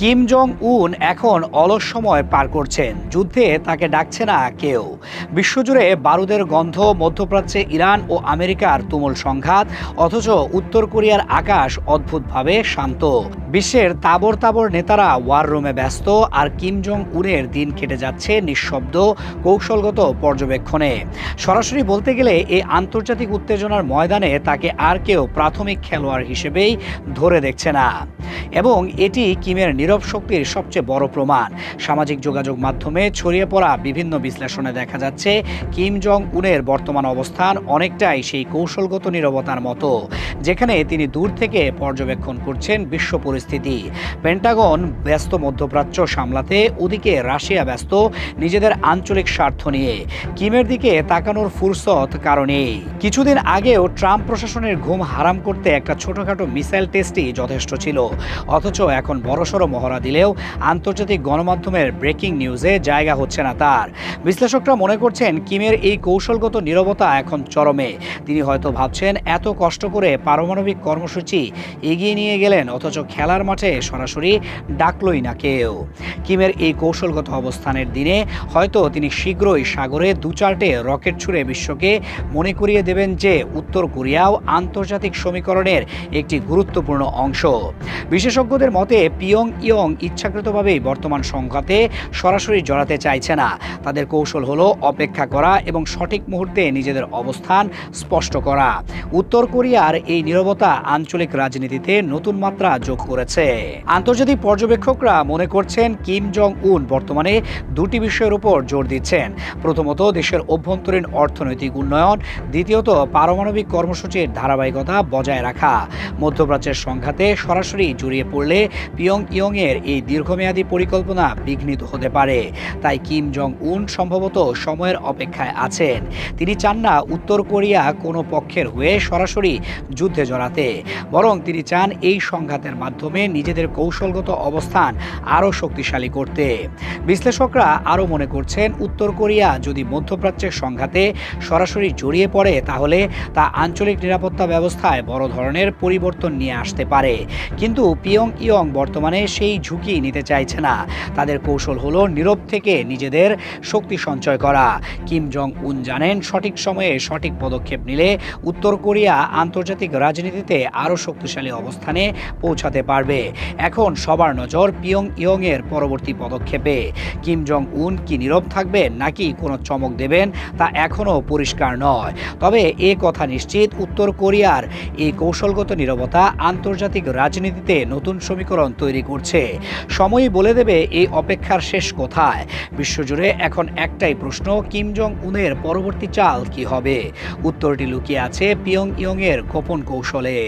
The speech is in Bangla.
কিম জং উন এখন অলস সময় পার করছেন, যুদ্ধে তাকে ডাকছে না কেউ। বিশ্বজুড়ে বারুদের গন্ধ, মধ্যপ্রাচ্যে ইরান ও আমেরিকার তুমুল সংঘাত, অথচ উত্তর কোরিয়ার আকাশ অদ্ভুতভাবে শান্ত। বিশ্বের তাবর তাবর নেতারা ওয়ার রুমে ব্যস্ত, আর কিম জং উনের দিন কেটে যাচ্ছে নিঃশব্দ কৌশলগত পর্যবেক্ষণে। সরাসরি বলতে গেলে এই আন্তর্জাতিক উত্তেজনার ময়দানে তাকে আর কেউ প্রাথমিক খেলোয়াড় হিসেবেই ধরে দেখছে না, এবং এটি কিমের নীরব শক্তির সবচেয়ে বড় প্রমাণ। সামাজিক যোগাযোগ মাধ্যমে ছড়িয়ে পড়া বিভিন্ন বিশ্লেষণে দেখা যাচ্ছে কিম জং উনের বর্তমান অবস্থান অনেকটাই সেই কৌশলগত নীরবতার মতো, যেখানে তিনি দূর থেকে পর্যবেক্ষণ করছেন বিশ্ব পরিস্থিতি। পেন্টাগন ব্যস্ত মধ্যপ্রাচ্য সামলাতে, ওদিকে রাশিয়া ব্যস্ত নিজেদের আঞ্চলিক স্বার্থ নিয়ে। কিমের দিকে তাকানোর ফুরসত কারণেই। কিছুদিন আগেও ট্রাম্প প্রশাসনের ঘুম হারাম করতে একটা ছোটখাটো মিসাইল টেস্টই যথেষ্ট ছিল, অথচ এখন বড়সড় মহড়া দিলেও আন্তর্জাতিক গণমাধ্যমের ব্রেকিং নিউজে জায়গা হচ্ছে না তার। বিশ্লেষকরা মনে করছেন কিমের এই কৌশলগত নীরবতা এখন চরমে। তিনি হয়তো ভাবছেন, এত কষ্ট করে পারমাণবিক কর্মসূচি এগিয়ে নিয়ে গেলেন, অথচ খেলার মাঠে সরাসরি ডাকলই না কেউ। কিমের এই কৌশলগত অবস্থানের দিনে হয়তো তিনি শীঘ্রই সাগরে দু চারটে রকেট ছুড়ে বিশ্বকে মনে করিয়ে দেবেন যে উত্তর কোরিয়াও আন্তর্জাতিক সমীকরণের একটি গুরুত্বপূর্ণ অংশ। বিশেষজ্ঞদের মতে পিয়ং ইয়ং ইচ্ছাকৃতভাবেই বর্তমান সংঘাতে সরাসরি জড়াতে চাইছে না। তাদের কৌশল হলো অপেক্ষা করা এবং সঠিক মুহূর্তে নিজেদের অবস্থান স্পষ্ট করা। উত্তর কোরিয়ার এই নীরবতা আঞ্চলিক রাজনীতিতে নতুন মাত্রা যোগ করেছে। আন্তর্জাতিক পর্যবেক্ষকরা মনে করছেন কিম জং উন বর্তমানে দুটি বিষয়ের উপর জোর দিচ্ছেন। প্রথমত, দেশের অভ্যন্তরীণ অর্থনৈতিক উন্নয়ন, দ্বিতীয়ত পারমাণবিক কর্মসূচির ধারাবাহিকতা বজায় রাখা। মধ্যপ্রাচ্যের সংঘাতে সরাসরি জড়িয়ে পড়লে পিয়ং ইয়ংয়ের এই দীর্ঘমেয়াদী পরিকল্পনা বিঘ্নিত হতে পারে। তাই কিম জং উন সম্ভবত সময়ের অপেক্ষায় আছেন। তিনি চান না উত্তর কোরিয়া কোনো পক্ষের হয়ে সরাসরি যুদ্ধে জড়াতে, বরং তিনি চান এই সংঘাতের মাধ্যমে নিজেদের কৌশলগত অবস্থান আরও শক্তিশালী করতে। বিশ্লেষকরা আরও মনে করছেন, উত্তর কোরিয়া যদি মধ্যপ্রাচ্যের সংঘাতে সরাসরি জড়িয়ে পড়ে, তাহলে তা আঞ্চলিক নিরাপত্তা ব্যবস্থায় বড় ধরনের পরিবর্তন নিয়ে আসতে পারে। কিন্তু পিয়ং ইয়ং বর্তমানে সেই ঝুঁকি নিতে চাইছে না। তাদের কৌশল হলো নীরব থেকে নিজেদের শক্তি সঞ্চয় করা। কিম জং উন জানেন, সঠিক সময়ে সঠিক পদক্ষেপ নিলে উত্তর কোরিয়া আন্তর্জাতিক রাজনীতিতে আরও শক্তিশালী অবস্থানে পৌঁছাতে পারবে। এখন সবার নজর পিয়ং ইয়ং এর পরবর্তী পদক্ষেপে। কিম জং উন কি নীরব থাকবেন নাকি কোনো চমক দেবেন তা এখনও পরিষ্কার নয়। তবে এ কথা নিশ্চিত, উত্তর কোরিয়ার এই কৌশলগত নীরবতা আন্তর্জাতিক রাজনীতিতে নতুন সমীকরণ তৈরি করছে। সময়ই বলে দেবে এই অপেক্ষার শেষ কোথায়। বিশ্বজুড়ে এখন একটাই প্রশ্ন, কিম জং উনের পরবর্তী চাল কি হবে? উত্তরটি লুকিয়ে আছে পিয়ং ইয়ং এর গোপন কৌশলে।